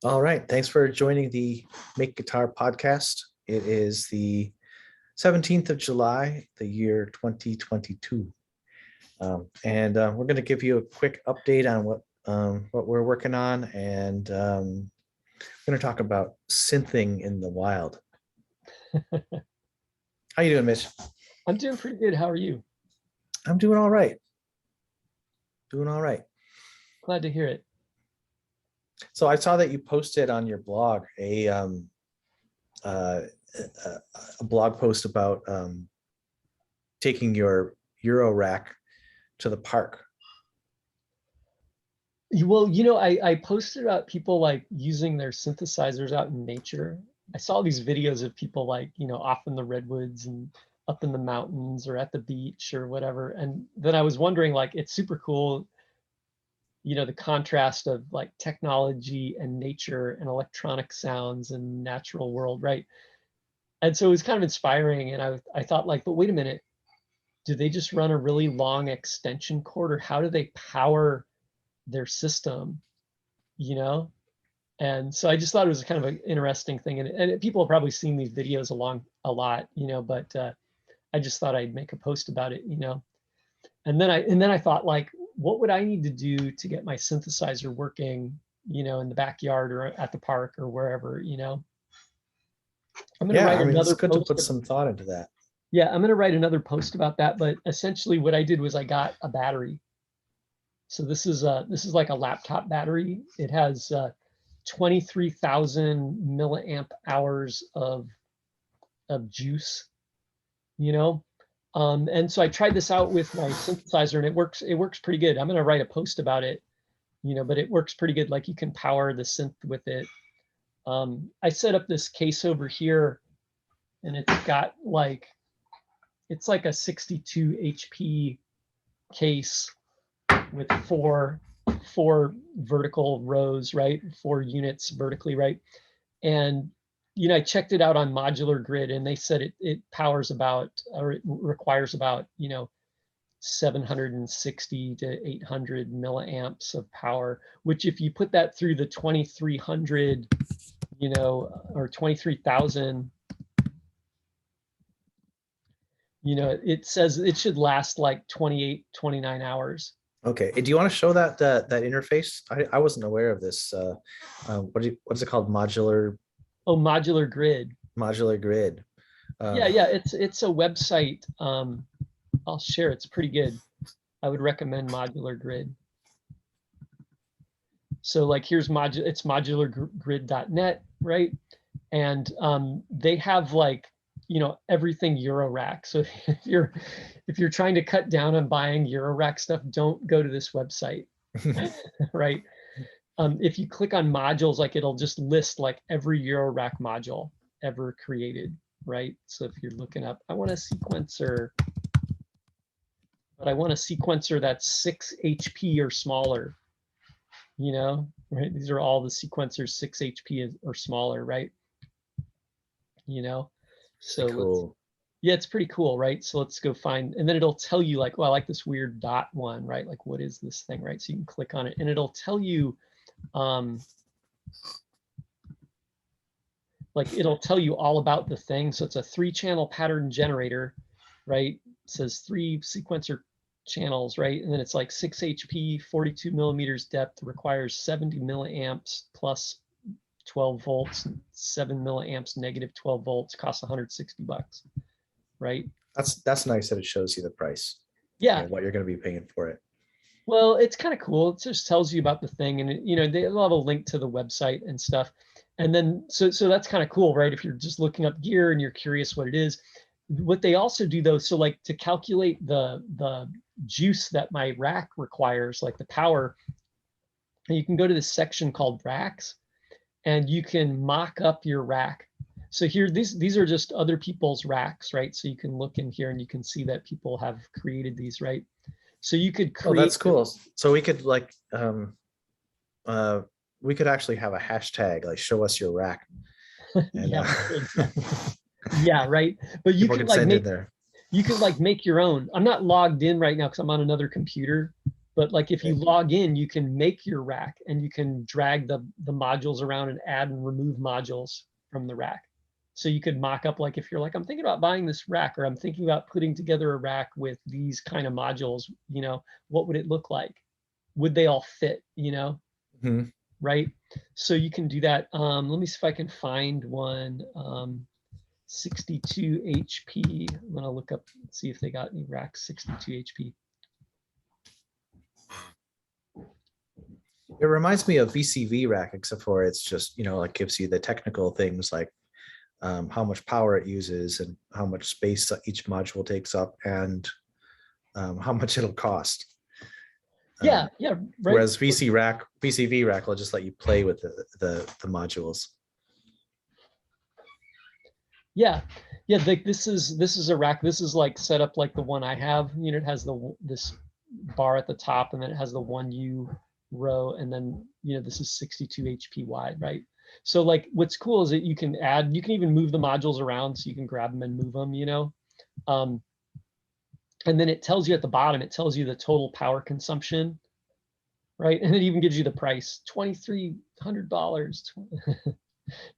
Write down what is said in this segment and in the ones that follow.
All right. Thanks for joining the Make Guitar podcast. It is the 17th of July, the year 2022. And we're going to give you a quick update on what we're working on. And we're going to talk about synthing in the wild. How you doing, Mitch? I'm doing pretty good. How are you? I'm doing all right. Doing all right. Glad to hear it. So I saw that you posted on your blog a blog post about taking your Euro rack to the park. Well, I posted about people like using their synthesizers out in nature. I saw these videos of people like, off in the redwoods and up in the mountains or at the beach or whatever. And then I was wondering, like, it's super cool, the contrast of like technology and nature and electronic sounds and natural world, right? And so it was kind of inspiring. And I thought like, but wait a minute, do they just run a really long extension cord, or how do they power their system, And so I just thought it was kind of an interesting thing. And people have probably seen these videos a lot, but I just thought I'd make a post about it, And then I thought, like, what would I need to do to get my synthesizer working, in the backyard or at the park or wherever, I'm going to write another it's good to post. put some thought into that. Yeah, I'm going to write another post about that. But essentially what I did was I got a battery. So this is like a laptop battery. It has 23,000 milliamp hours of juice, And so I tried this out with my synthesizer, and it works pretty good. I'm going to write a post about it, but it works pretty good. Like, you can power the synth with it. I set up this case over here, and it's like a 62 HP case with four vertical rows, right? 4 units vertically, right? And I checked it out on Modular Grid, and they said it powers about, or it requires about 760 to 800 milliamps of power, which if you put that through the 2300, or 23,000, it says it should last like 28, 29 hours. Okay. Do you want to show that interface? I wasn't aware of this. What's it called? Modular. Oh, Modular Grid. Modular Grid. Yeah. It's a website. I'll share. It's pretty good. I would recommend Modular Grid. So like, it's modulargrid.net, right? And they have like, everything Eurorack. So if you're trying to cut down on buying Eurorack stuff, don't go to this website, right? If you click on modules, like, it'll just list like every Eurorack module ever created, right? So if you're looking up, I want a sequencer, but I want a sequencer that's 6 HP or smaller, right? These are all the sequencers 6 HP or smaller, right? So cool. Yeah, it's pretty cool, right? So let's go find, and then it'll tell you like, well, I like this weird dot one, right? Like, what is this thing, right? So you can click on it, and it'll tell you, like, it'll tell you all about the thing. So it's a 3-channel pattern generator, right? It says 3 sequencer channels, right? And then it's like 6 HP, 42 millimeters depth, requires 70 milliamps plus 12 volts, 7 milliamps negative 12 volts, costs $160, right? That's nice that it shows you the price. Yeah. What you're going to be paying for it. Well, it's kind of cool. It just tells you about the thing, and they'll have a link to the website and stuff. And then so that's kind of cool, right? If you're just looking up gear and you're curious what it is. What they also do though, so like to calculate the juice that my rack requires, like the power, you can go to this section called racks, and you can mock up your rack. So here, these are just other people's racks, right? So you can look in here and you can see that people have created these, right? So you could create. Oh, that's cool. So we could like, we could actually have a hashtag like "show us your rack." And, yeah, right. But you could like send it there. You could like make your own. I'm not logged in right now because I'm on another computer, But like if you Okay. log in, you can make your rack and you can drag the modules around and add and remove modules from the rack. So you could mock up, like if you're like, I'm thinking about buying this rack, or I'm thinking about putting together a rack with these kind of modules, you know, what would it look like? Would they all fit, you know? Mhm. Right? So you can do that. Let me see if I can find one. 62 HP. I'm gonna look up, see if they got any racks 62 HP. It reminds me of VCV rack, except for it's just, like gives you the technical things like how much power it uses and how much space each module takes up and how much it'll cost. Yeah, yeah, right. Whereas VCV rack will just let you play with the modules. Yeah, yeah. Like this is a rack. This is like set up like the one I have. You know, it has this bar at the top, and then it has the 1U row, and then this is 62 HP wide, right? So like what's cool is that you can even move the modules around, so you can grab them and move them. And then it tells you at the bottom, it tells you the total power consumption, right? And it even gives you the price, $2,300,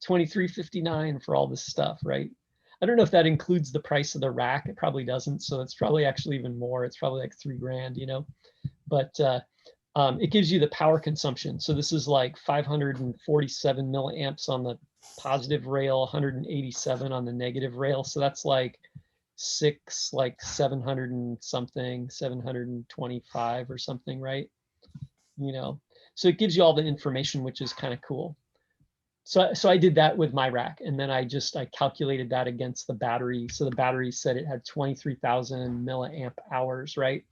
$2,359 for all this stuff, right? I don't know if that includes the price of the rack. It probably doesn't. So it's probably actually even more. It's probably like $3,000, but it gives you the power consumption. So this is like 547 milliamps on the positive rail, 187 on the negative rail. So that's like 700 and something, 725 or something, right? So it gives you all the information, which is kind of cool. So I did that with my rack, and then I calculated that against the battery. So the battery said it had 23,000 milliamp hours, right?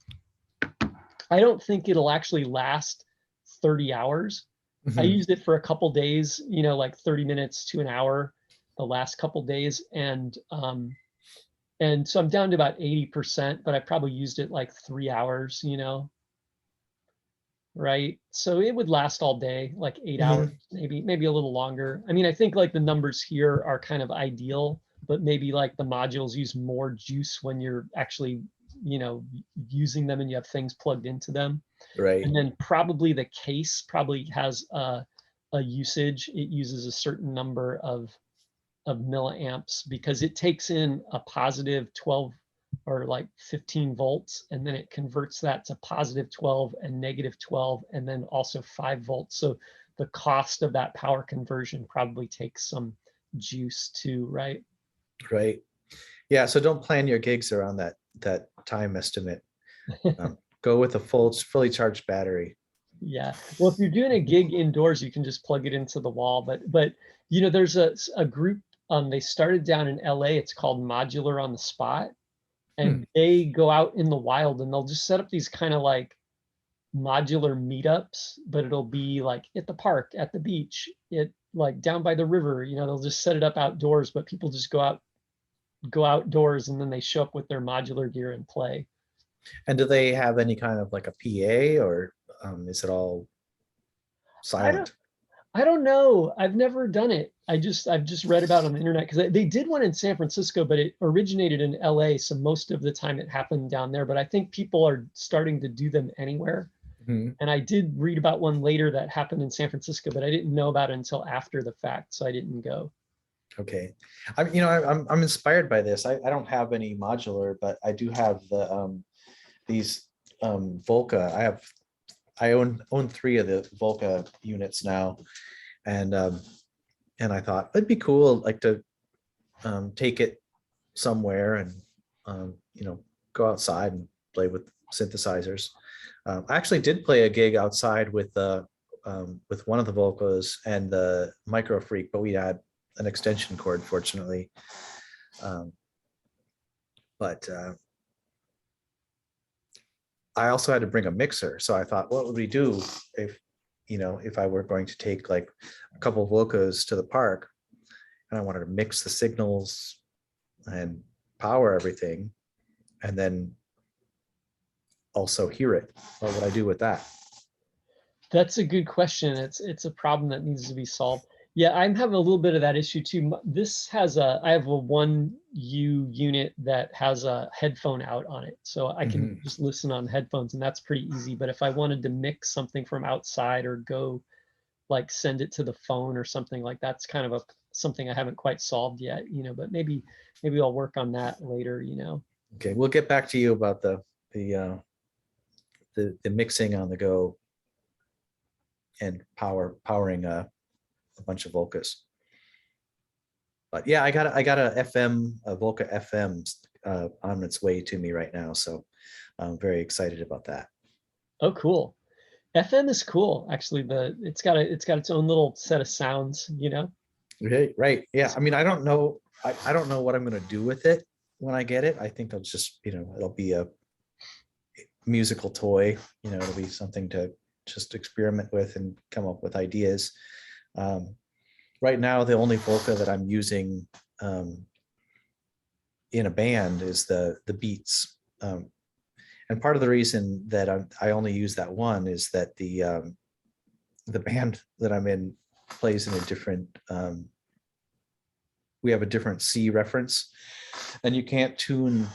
I don't think it'll actually last 30 hours. I used it for a couple days, like 30 minutes to an hour, the last couple days, and so I'm down to about 80%, but I probably used it like 3 hours, right? So it would last all day, like 8 hours, maybe a little longer. I mean, I think like the numbers here are kind of ideal, but maybe like the modules use more juice when you're actually, using them and you have things plugged into them. Right. And then probably the case probably has a usage. It uses a certain number of milliamps because it takes in a positive 12 or like 15 volts, and then it converts that to positive 12 and negative 12, and then also 5 volts. So the cost of that power conversion probably takes some juice too, right? Right. Yeah. So don't plan your gigs around that time estimate. Go with a fully charged battery. Yeah. Well, if you're doing a gig indoors, you can just plug it into the wall. But there's a group. They started down in LA. It's called Modular on the Spot, and they go out in the wild and they'll just set up these kind of like modular meetups, but it'll be like at the park, at the beach, like down by the river. They'll just set it up outdoors, but people just go outdoors, and then they show up with their modular gear and play. And do they have any kind of like a PA, or is it all silent? I don't know. I've never done it. I've just read about it on the internet, because they did one in San Francisco, but it originated in LA. So most of the time it happened down there, but I think people are starting to do them anywhere. And I did read about one later that happened in San Francisco, but I didn't know about it until after the fact. So I didn't go. Okay. I'm inspired by this. I don't have any modular, but I do have these Volca. I own 3 of the Volca units now, and I thought it'd be cool like to take it somewhere and go outside and play with synthesizers. I actually did play a gig outside with one of the Volcas and the Micro Freak, but we had an extension cord, fortunately. But I also had to bring a mixer. So I thought, what would we do if I were going to take like a couple of Volcas to the park and I wanted to mix the signals and power everything and then also hear it? What would I do with that? That's a good question. It's a problem that needs to be solved. Yeah, I'm having a little bit of that issue too. This has I have a 1U unit that has a headphone out on it. So I can Mhm. just listen on headphones and that's pretty easy. But if I wanted to mix something from outside or go like send it to the phone or something like that's kind of something I haven't quite solved yet, but maybe I'll work on that later. Okay, we'll get back to you about the mixing on the go and powering a bunch of Volcas. But yeah, I got a Volca FM on its way to me right now, so I'm very excited about that. Oh, cool. FM is cool. Actually, it's got its own little set of sounds. Right. Yeah. I mean, I don't know. I don't know what I'm going to do with it when I get it. I think I'll just, it'll be a musical toy. It'll be something to just experiment with and come up with ideas. Right now, the only Volca that I'm using in a band is the Beats. And part of the reason that I only use that one is that the band that I'm in plays in a different we have a different C reference, and you can't tune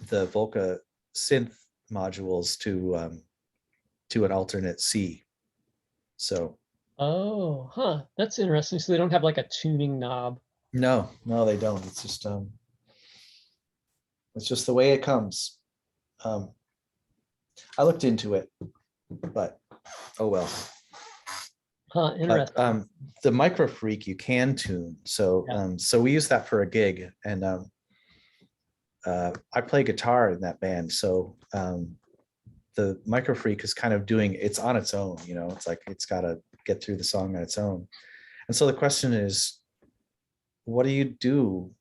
the Volca synth modules to an alternate C. So Oh, huh. That's interesting. So they don't have like a tuning knob. no, they don't. It's just the way it comes. I looked into it, but oh well. Huh, But interesting. the Micro Freak you can tune. So Yeah. so we use that for a gig, and I play guitar in that band. So the Micro Freak is kind of it's on its own. It's like it's got to get through the song on its own. And so the question is, what do you do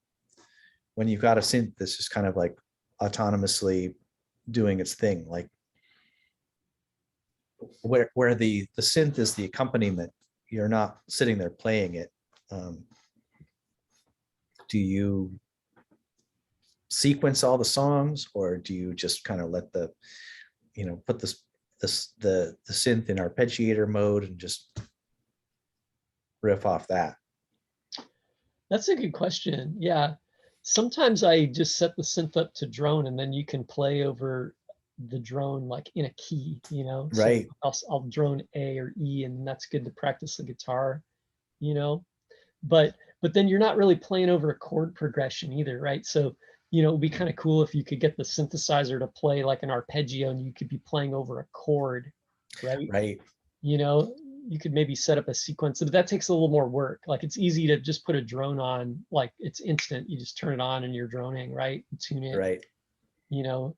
when you've got a synth that's just kind of like autonomously doing its thing? Like where the synth is the accompaniment, you're not sitting there playing it. Do you sequence all the songs, or do you just kind of let put the synth in arpeggiator mode and just riff off that? That's a good question. Yeah. Sometimes I just set the synth up to drone and then you can play over the drone like in a key. So Right. I'll drone A or E and that's good to practice the guitar, you know. But then you're not really playing over a chord progression either, right? So, it'd be kind of cool if you could get the synthesizer to play like an arpeggio and you could be playing over a chord, right? Right. you know you could maybe set up a sequence, but that takes a little more work. Like it's easy to just put a drone on, like it's instant, you just turn it on and you're droning, right, and tune it. Right. you know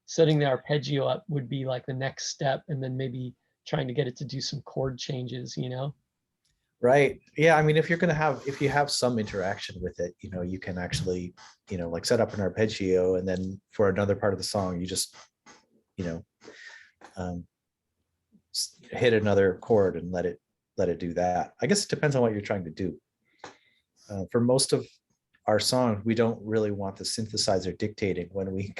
Setting the arpeggio up would be like the next step, and then maybe trying to get it to do some chord changes. Right. Yeah. I mean, if you have some interaction with it, you can actually, like set up an arpeggio, and then for another part of the song, you just, you know, um, hit another chord and let it do that. I guess it depends on what you're trying to do. For most of our songs, we don't really want the synthesizer dictating when we,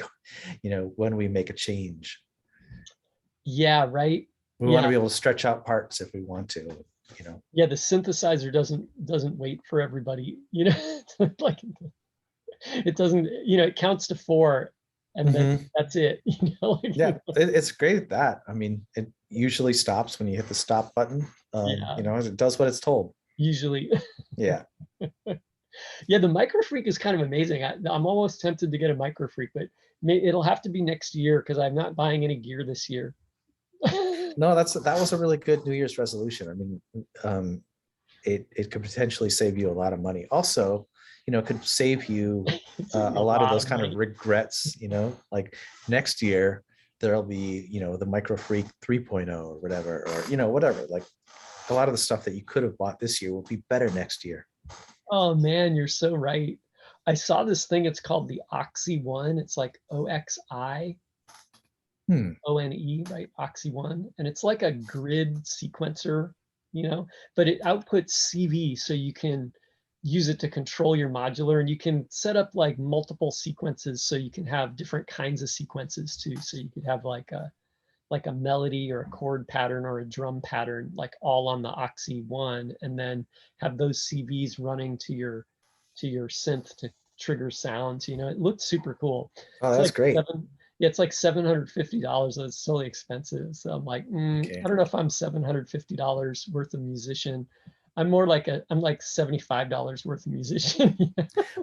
when we make a change. Yeah, right. We want to Yeah, be able to stretch out parts if we want to. yeah, the synthesizer doesn't wait for everybody. Like it doesn't, it counts to 4 and then Mhm. that's it. Like, Yeah, it's great at that. I mean, it usually stops when you hit the stop button. yeah, It does what it's told. usually. Yeah. Yeah, the micro freak is kind of amazing. I'm almost tempted to get a micro freak, but it'll have to be next year because I'm not buying any gear this year. No, that was a really good New Year's resolution. I mean, it could potentially save you a lot of money. Also, it could save you Saving a a lot of lot those of kind of money. regrets. Like next year there'll be the Micro Freak 3.0 or whatever, or whatever. Like a lot of the stuff that you could have bought this year will be better next year. Oh man, you're so right. I saw this thing. It's called the Oxy One. It's like OXI Hmm. ONE, right? Oxy One, and it's like a grid sequencer, but it outputs CV, so you can use it to control your modular, and you can set up like multiple sequences, so you can have different kinds of sequences too. So you could have like a like a melody or a chord pattern or a drum pattern, like all on the Oxy One, and then have those CVs running to your synth to trigger sounds. It looked super cool. Oh, It's that's like great. yeah, it's like $750. So it's totally expensive. So I'm like, Okay. I don't know if I'm $750 worth of musician. I'm like $75 worth of musician.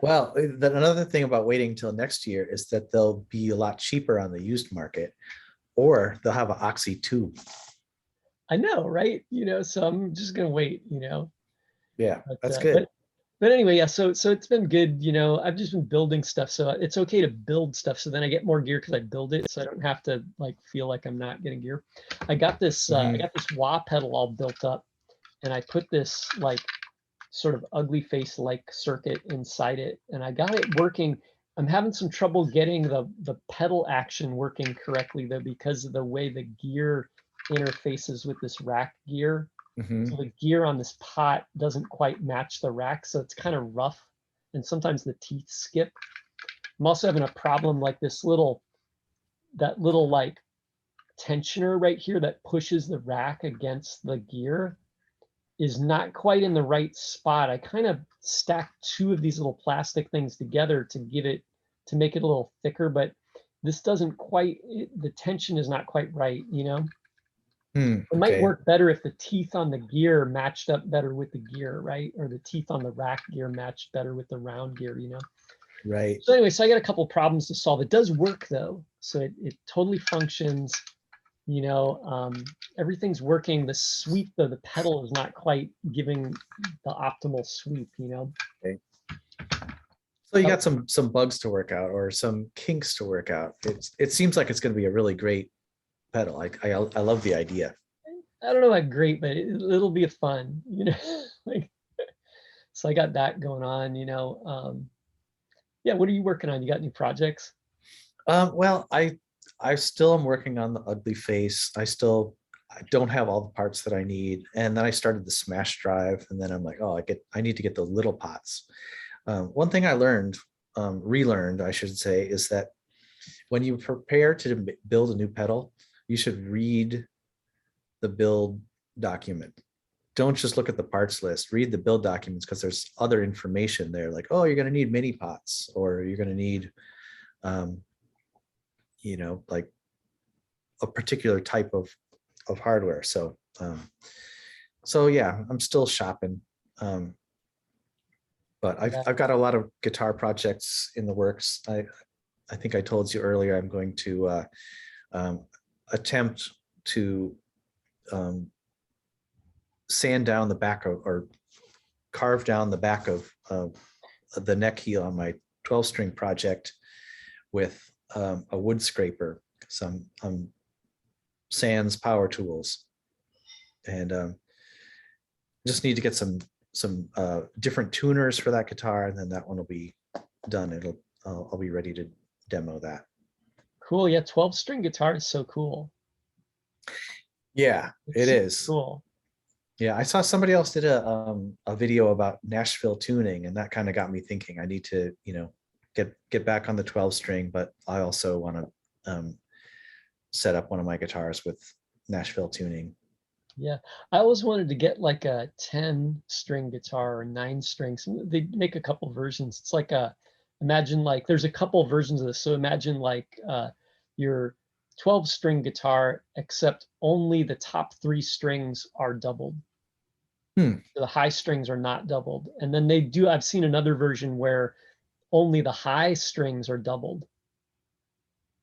Well, another thing about waiting until next year is that they'll be a lot cheaper on the used market, or they'll have an Oxy 2. I know, right? So I'm just gonna wait, Yeah, but that's uh, good. but but anyway, yeah. So it's been good. I've just been building stuff, so it's okay to build stuff. So then I get more gear because I build it, so I don't have to like feel like I'm not getting gear. I got this Mhm. wah pedal all built up, and I put this like sort of ugly face like circuit inside it, and I got it working. I'm having some trouble getting the pedal action working correctly though, because of the way the gear interfaces with this rack gear. So Mhm. the gear on this pot doesn't quite match the rack, so it's kind of rough, and sometimes the teeth skip. I'm also having a problem like that little like tensioner right here that pushes the rack against the gear is not quite in the right spot. I kind of stacked two of these little plastic things together to make it a little thicker, but this doesn't quite, the tension is not quite right. It might Okay. work better if the teeth on the gear matched up better with the gear, right? Or the teeth on the rack gear matched better with the round gear. Right. So anyway, so I got a couple problems to solve. It does work though. So it totally functions, everything's working. The sweep though, the pedal is not quite giving the optimal sweep. Okay. So you Oh, got some bugs to work out or some kinks to work out. It seems like it's going to be a really great pedal. I love the idea. I don't know about great, but it'll be a fun. Like, so I got that going on. Yeah, what are you working on? You got any projects? Well, I still am working on the ugly face. I don't have all the parts that I need. And then I started the smash drive, and then I'm like, oh, I need to get the little pots. One thing I learned, relearned, I should say, is that when you prepare to build a new pedal, you should read the build document. Don't just look at the parts list, read the build documents, because there's other information there, like, oh, you're going to need mini pots, or you're going to need, um, like a particular type of hardware. So yeah, I'm still shopping. Um, but Yeah. I've got a lot of guitar projects in the works. I think I told you earlier, I'm going to um, attempt to um, sand down the back of, or carve down the back of the neck heel on my 12 string project with a wood scraper, some sans power tools, and just need to get some different tuners for that guitar, and then that one will be done. I'll be ready to demo that. Cool. Yeah, 12-string guitar is so cool. Yeah, It's it super is. cool. Yeah, I saw somebody else did a video about Nashville tuning, and that kind of got me thinking. I need to, get back on the 12 string, but I also want to set up one of my guitars with Nashville tuning. Yeah, I always wanted to get like a 10-string guitar or 9 strings. They make a couple versions. It's like imagine like there's a couple versions of this. So imagine like your 12-string guitar, except only the top 3 strings are doubled. Hmm. So the high strings are not doubled. And then I've seen another version where only the high strings are doubled.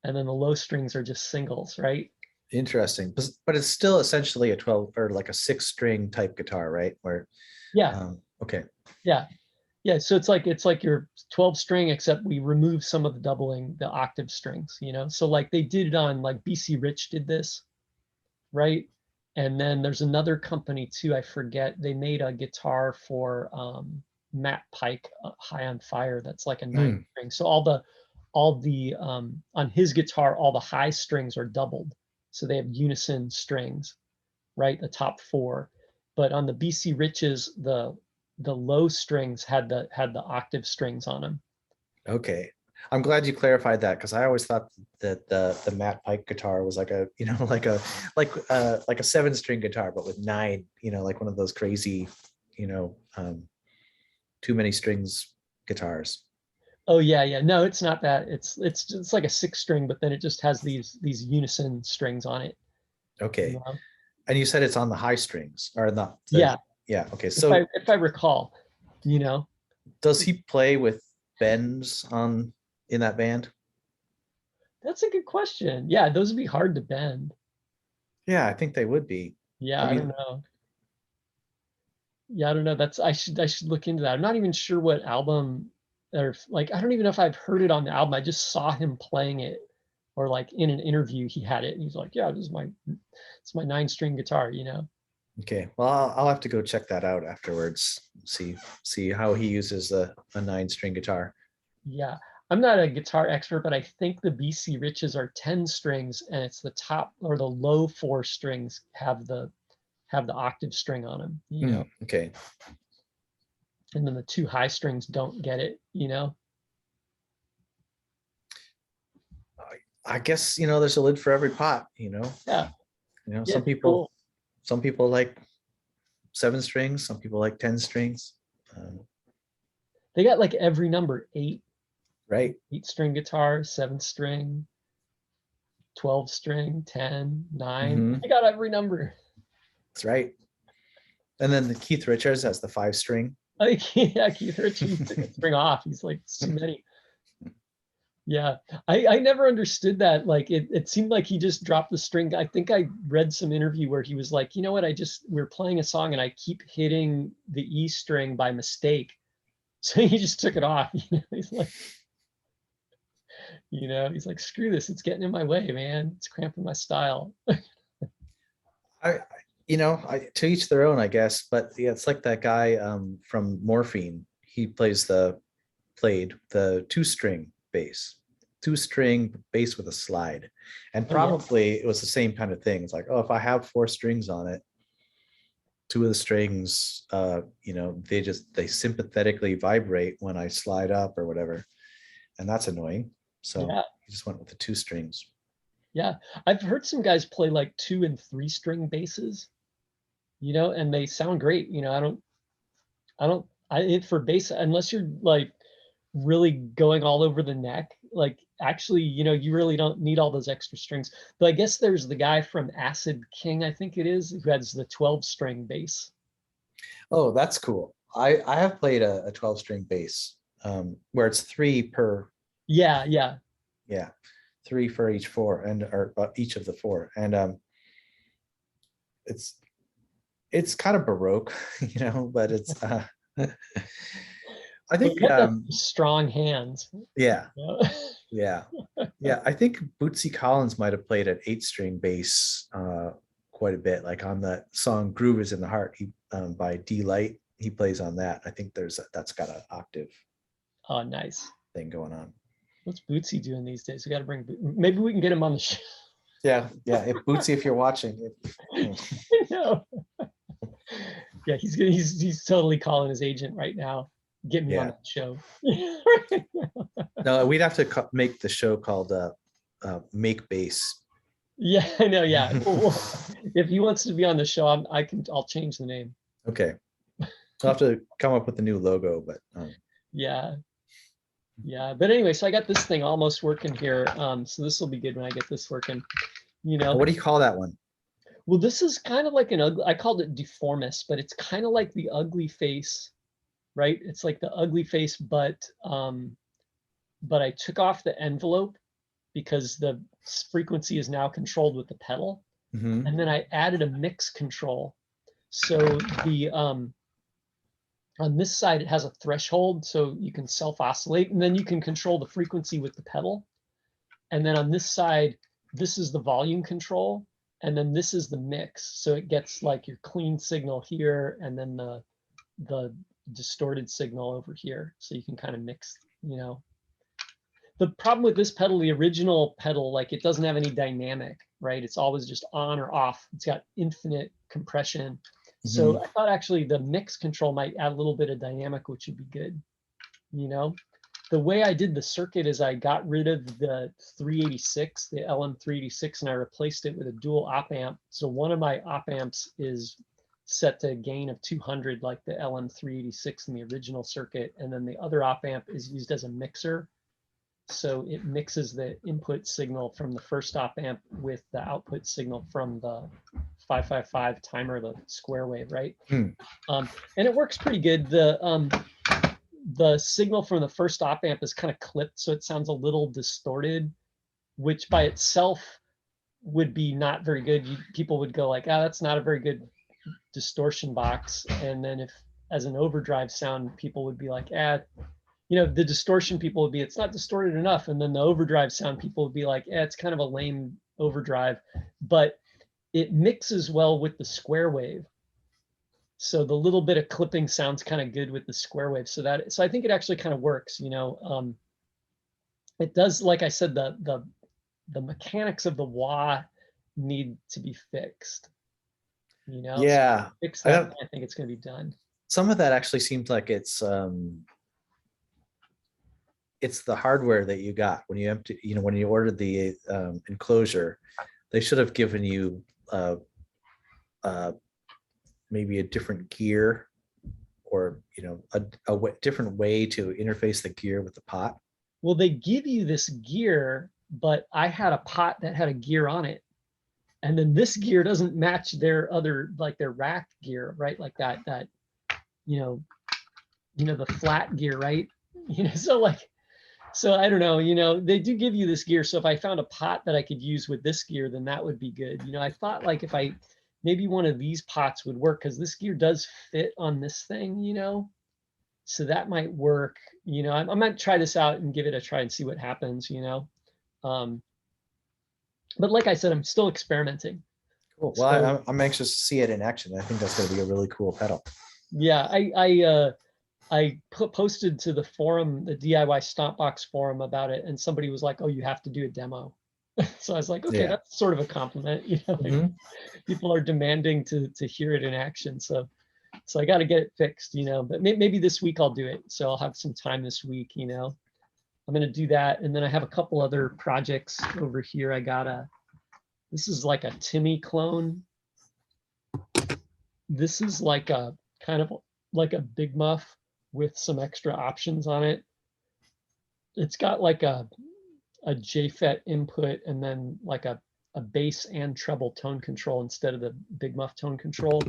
And then the low strings are just singles, right? Interesting, but it's still essentially a 12 or like a 6 string type guitar, right? Where, Yeah, okay, yeah. Yeah, so it's like your 12 string, except we remove some of the doubling, the octave strings. So like they did it on like BC Rich did this, right? And then there's another company too, I forget. They made a guitar for Matt Pike, High on Fire, that's like a 9 Hmm. string. So all the on his guitar, all the high strings are doubled. So they have unison strings, right? The top 4. But on the BC Riches, the low strings had the octave strings on them. Okay. I'm glad you clarified that, because I always thought that the Matt Pike guitar was like a, like a 7-string guitar, but with 9, like one of those crazy, you know, too many strings guitars. Oh yeah, yeah. No, it's not that. It's like a 6-string, but then it just has these unison strings on it. You Okay. know? And you said it's on the high strings, or not Yeah, yeah. Okay. if I So if I recall, you know, does he play with bends in that band? that's a good question. Yeah, those would be hard to bend. Yeah, I think they would be. Yeah, I I don't mean, know. Yeah, I don't know. That's I should look into that. I'm not even sure what album or like I don't even know if I've heard it on the album. I just saw him playing it or like in an interview he had it and he's like, yeah, it's my 9-string guitar, you know. okay. Well, I'll have to go check that out afterwards. See how he uses a 9-string guitar. Yeah. I'm not a guitar expert, but I think the BC Riches are 10 strings and it's the top or the low 4 strings have the octave string on them, you know. Okay. And then the 2 high strings don't get it, you know. I guess there's a lid for every pot. Yeah. Yeah, Some it's people cool. like 7 strings. Some people like 10 strings. They got like every number, 8, Right. 8-string guitar, 7-string, 12-string, 10, 9. Hmm. I got every number. That's right. And then the Keith Richards has the 5-string. Like, yeah, Keith Richards took a string off. He's like, it's too many. Yeah, I never understood that. Like, it seemed like he just dropped the string. I think I read some interview where he was like, you know what? We're playing a song and I keep hitting the E string by mistake. So he just took it off. He's like, screw this. It's getting in my way, man. It's cramping my style. I, to each their own, I guess. But yeah, it's like that guy from Morphine. He played the 2-string bass, 2-string bass with a slide, and Oh, yeah. probably it was the same kind of thing. It's like, oh, if I have 4 strings on it, 2 of the strings, they sympathetically vibrate when I slide up or whatever, and that's annoying. So Yeah. he just went with the 2 strings. Yeah. I've heard some guys play like 2 and 3-string basses, and they sound great. For bass, unless you're like really going all over the neck, like actually, you really don't need all those extra strings. But I guess there's the guy from Acid King, I think it is, who has the 12-string bass. Oh, that's cool. I have played a 12-string bass, where it's 3 per, Yeah, yeah. yeah, 3 for each 4, and or each of the 4, and it's kind of baroque, but it's I But think you have to have strong hands. yeah, You know? yeah, yeah. I think Bootsy Collins might have played an 8-string bass quite a bit, like on that song "Groove Is in the Heart." He by D Light. He plays on that. I think that's got an octave Oh, nice. thing going on. What's Bootsy doing these days? We got to maybe we can get him on the show. Yeah, yeah. If Bootsy, if you're watching, No. Yeah, he's totally calling his agent right now. Get me on yeah. that show. No, we'd have to make the show called "Make Bass." Yeah, I know. Yeah, well, if he wants to be on the show, I'll change the name. Okay, I'll have to come up with a new logo, but Yeah, yeah. But anyway, so I got this thing almost working here. So this will be good when I get this working. what do you call that one? Well, this is kind of like an ugly. I called it Deformist, but it's kind of like the ugly face, right? It's like the ugly face, but I took off the envelope because the frequency is now controlled with the pedal. Mm-hmm. And then I added a mix control. So the on this side, it has a threshold, so you can self-oscillate, and then you can control the frequency with the pedal. And then on this side, this is the volume control, and then this is the mix. So it gets like your clean signal here, and then the distorted signal over here. So you can kind of mix, The problem with this pedal, the original pedal, like it doesn't have any dynamic, right? It's always just on or off. It's got infinite compression. So I thought actually the mix control might add a little bit of dynamic, which would be good, the way I did the circuit is I got rid of the 386, the LM386, and I replaced it with a dual op amp. So one of my op amps is set to a gain of 200 like the LM386 in the original circuit. And then the other op amp is used as a mixer. So it mixes the input signal from the first op amp with the output signal from the 555 timer, the square wave, right? And it works pretty good. The signal from the first op amp is kind of clipped, so it sounds a little distorted, which by itself would be not very good. People would go like, "Ah, that's not a very good distortion box." And then if as an overdrive sound, people would be like, "Ah, you know," the distortion people would be, "It's not distorted enough." And then the overdrive sound people would be like, "Eh, it's kind of a lame overdrive." But it mixes well with the square wave. So the little bit of clipping sounds kind of good with the square wave. So I think it actually kind of works, you know. It does, like I said, the mechanics of the wah need to be fixed, you know. Yeah. So fix that, I think it's going to be done. Some of that actually seems like it's the hardware that you got when you when you ordered the enclosure. They should have given you maybe a different gear, or a different way to interface the gear with the pot. Well, they give you this gear, but I had a pot that had a gear on it, and then this gear doesn't match their other, like their rack gear, right? Like that the flat gear, right? So I don't know, they do give you this gear. So if I found a pot that I could use with this gear, then that would be good. I thought like if maybe one of these pots would work, because this gear does fit on this thing, so that might work. I might try this out and give it a try and see what happens. But like I said, I'm still experimenting. Cool. Well, I'm anxious to see it in action. I think that's going to be a really cool pedal. Yeah, I posted to the forum, the DIY Stompbox forum, about it, and somebody was like, "Oh, you have to do a demo." So I was like, "Okay, that's sort of a compliment." People are demanding to hear it in action, so I got to get it fixed, But maybe this week I'll do it. So I'll have some time this week, I'm going to do that, and then I have a couple other projects over here. This is like a Timmy clone. This is like a kind of like a Big Muff with some extra options on it. It's got like a JFET input, and then like a bass and treble tone control instead of the Big Muff tone control.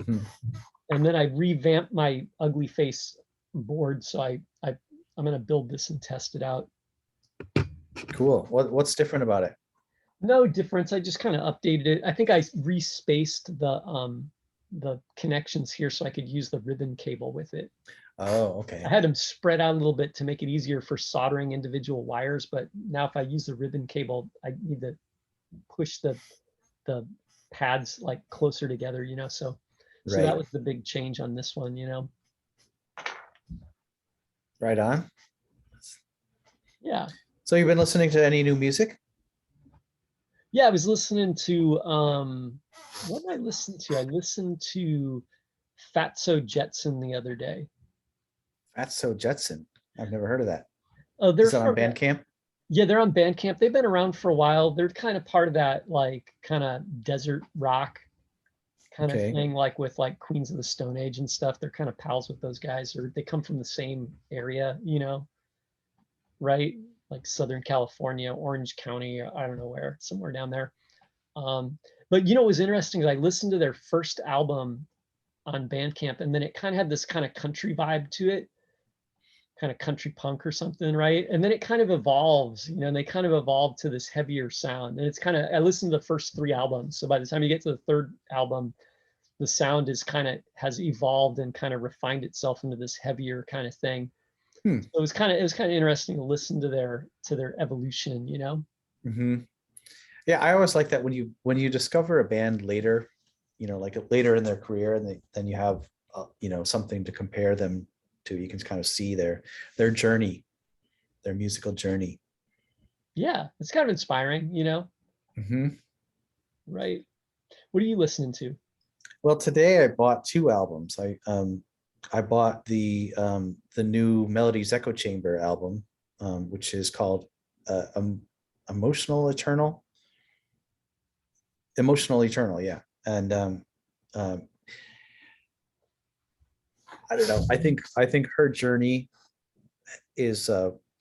And then I revamped my Ugly Face board, so I'm going to build this and test it out. Cool. What's different about it? No difference. I just kind of updated it. I think I respaced the connections here so I could use the ribbon cable with it. Oh, okay. I had them spread out a little bit to make it easier for soldering individual wires, but now if I use the ribbon cable, I need to push the pads like closer together, So that was the big change on this one, Right on. Yeah. So you've been listening to any new music? Yeah, I was listening to what did I listen to? I listened to Fatso Jetson the other day. Fatso Jetson. I've never heard of that. Oh, they're on Bandcamp? Yeah, they're on Bandcamp. They've been around for a while. They're kind of part of that like kind of desert rock kind of thing, like with like Queens of the Stone Age and stuff. They're kind of pals with those guys, or they come from the same area, right? Like Southern California, Orange County, I don't know where, somewhere down there. But what was interesting is I listened to their first album on Bandcamp, and then it kind of had this kind of country vibe to it, kind of country punk or something, right? And then it kind of evolves, and they kind of evolved to this heavier sound. And it's kind of, I listened to the first 3 albums. So by the time you get to the 3rd album, the sound has evolved and kind of refined itself into this heavier kind of thing. So it was kind of interesting to listen to their evolution, Yeah, I always like that when you discover a band later, like later in their career, and then you have something to compare them to. You can kind of see their journey, their musical journey. Yeah, it's kind of inspiring, Right. What are you listening to? Well, today I bought 2 albums. I bought the new Melodies Echo Chamber album, which is called Emotional Eternal. Emotional Eternal, yeah. And I don't know. I think her journey is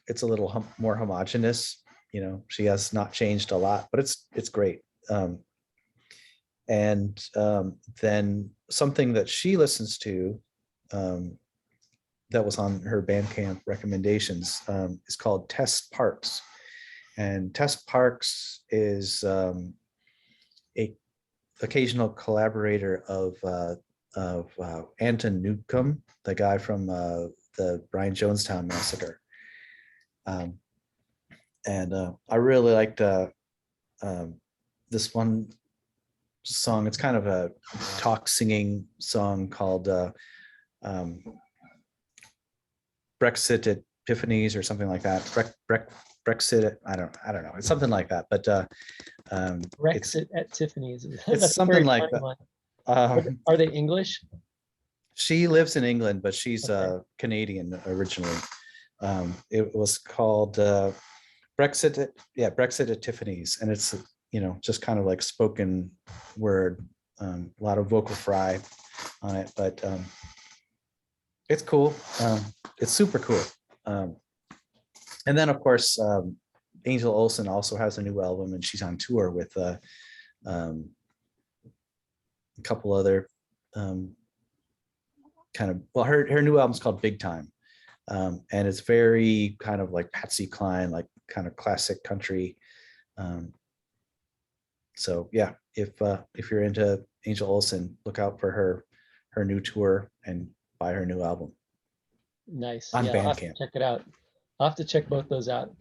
it's a little more homogenous. You know, she has not changed a lot, but it's great. And then something that she listens to that was on her Bandcamp recommendations is called Tess Parks. And Tess Parks is a occasional collaborator of Anton Newcomb, the guy from the Brian Jonestown Massacre. And I really liked this one song. It's kind of a talk singing song called Brexit at Epiphanies or something like that. Brexit, I don't know. It's something like that. But Brexit at Tiffany's. it's something like that. Are they English? She lives in England, but she's Okay. Canadian originally. It was called Brexit at Tiffany's, and it's just kind of like spoken word, a lot of vocal fry on it, but it's cool. It's super cool. And then of course, Angel Olsen also has a new album, and she's on tour with a couple other her new album's called Big Time. And it's very kind of like Patsy Cline, like kind of classic country. So yeah, if you're into Angel Olsen, look out for her new tour and buy her new album. Nice. On Yeah, I'll have to Bandcamp. check it out. I'll have to check both those out.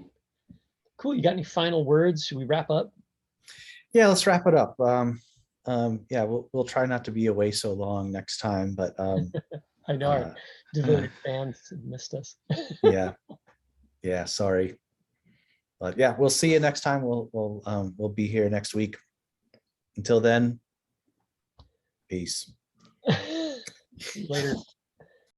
Cool. You got any final words? Should we wrap up? Yeah, let's wrap it up. Yeah, we'll try not to be away so long next time, but I know our devoted fans missed us. yeah, sorry. But yeah, we'll see you next time. We'll be here next week. Until then, peace. Later.